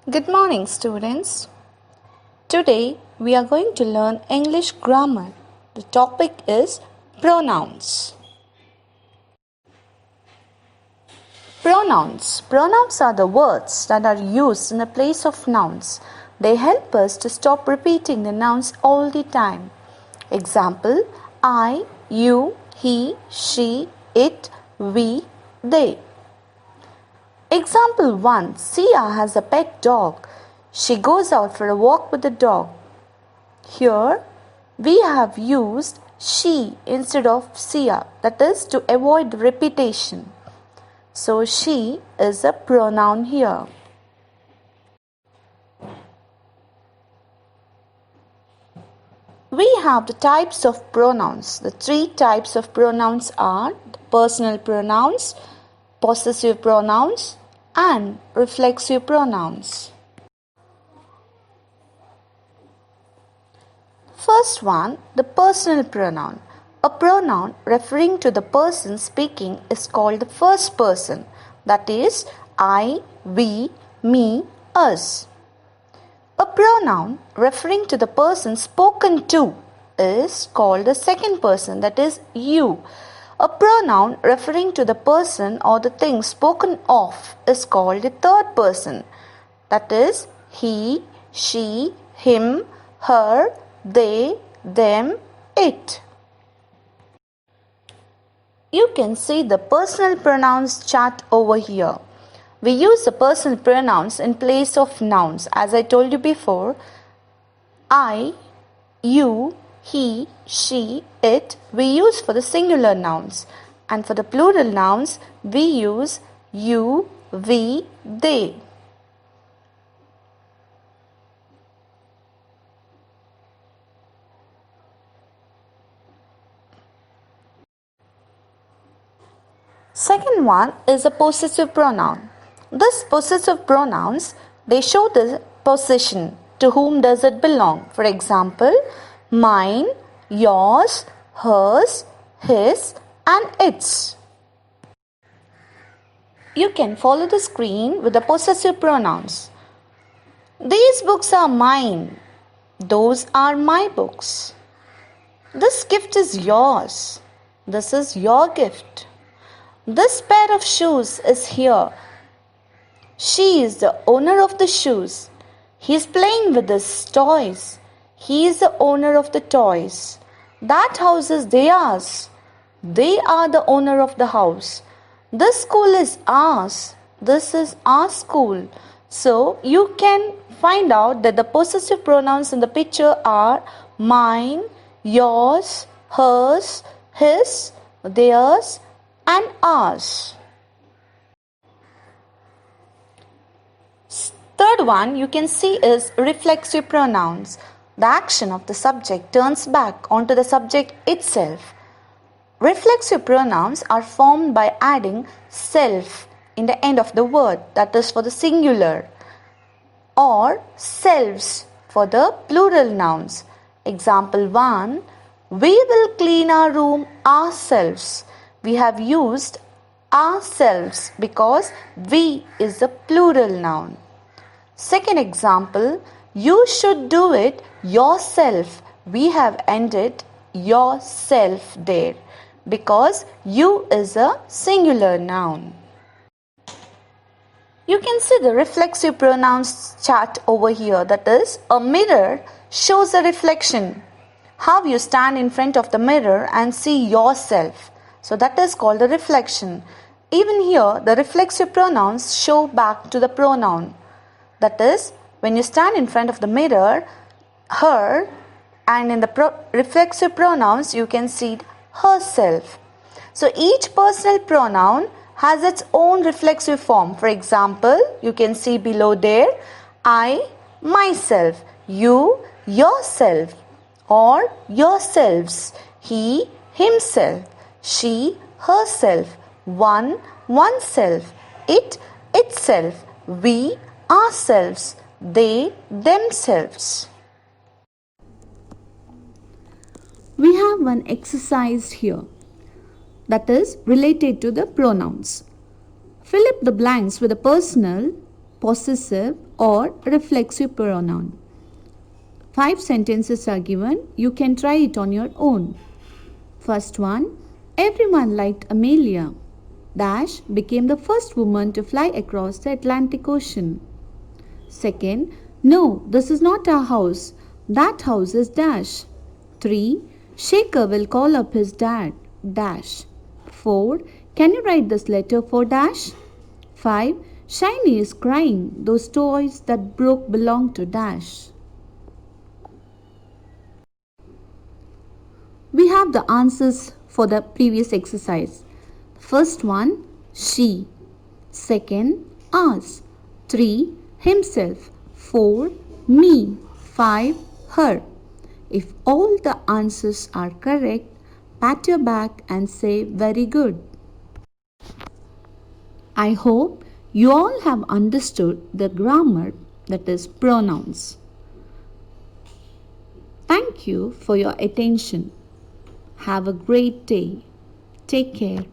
Good morning, students. Today we are going to learn English grammar. The topic is pronouns. Pronouns. Pronouns are the words that are used in the place of nouns. They help us to stop repeating the nouns all the time. Example: I, you, he, she, it, we, they. Example 1. Sia has a pet dog. She goes out for a walk with the dog. Here we have used she instead of Sia, that is to avoid repetition. So she is a pronoun here. We have the types of pronouns. The three types of pronouns are the personal pronouns, possessive pronouns, and reflexive pronouns. First one, the personal pronoun. A pronoun referring to the person speaking is called the first person, that is I, we, me, us. A pronoun referring to the person spoken to is called the second person, that is you. A pronoun referring to the person or the thing spoken of is called the third person, that is he, she, him, her, they, them, it. You can see the personal pronouns chart over here. We use the personal pronouns in place of nouns. As I told you before, I, you, he, she, it, we use for the singular nouns. And for the plural nouns, we use you, we, they. Second one is a possessive pronoun. This possessive pronouns, they show the possession. To whom does it belong? For example, mine, yours, hers, his, and its. You can follow the screen with the possessive pronouns. These books are mine. Those are my books. This gift is yours. This is your gift. This pair of shoes is here. She is the owner of the shoes. He is playing with his toys. He is the owner of the toys. That house is theirs. They are the owner of the house. This school is ours. This is our school. So you can find out that the possessive pronouns in the picture are mine, yours, hers, his, theirs, and ours. Third one you can see is reflexive pronouns. The action of the subject turns back onto the subject itself. Reflexive pronouns are formed by adding self in the end of the word, that is for the singular, or selves for the plural nouns. Example 1, we will clean our room ourselves. We have used ourselves because we is the plural noun. Second example, you should do it yourself. We have ended yourself there because you is a singular noun. You can see the reflexive pronouns chart over here. That is, a mirror shows a reflection. How you stand in front of the mirror and see yourself. So that is called the reflection. Even here, the reflexive pronouns show back to the pronoun. That is, when you stand in front of the mirror, her, and in the reflexive pronouns, you can see herself. So each personal pronoun has its own reflexive form. For example, you can see below there, I, myself, you, yourself, or yourselves, he, himself, she, herself, one, oneself, it, itself, we, ourselves, they, themselves. We have one exercise here that is related to the pronouns. Fill up the blanks with a personal, possessive, or reflexive pronoun. 5 sentences are given. You can try it on your own. First one, everyone liked Amelia. Dash became the first woman to fly across the Atlantic Ocean. Second, no, this is not our house. That house is Dash. 3. Shaker will call up his dad. Dash. 4. Can you write this letter for Dash? 5. Shiny is crying. Those toys that broke belong to Dash. We have the answers for the previous exercise. First one, she. Second, us. 3, himself. 4, me. 5, her. If all the answers are correct, pat your back and say very good. I hope you all have understood the grammar, that is pronouns. Thank you for your attention. Have a great day. Take care.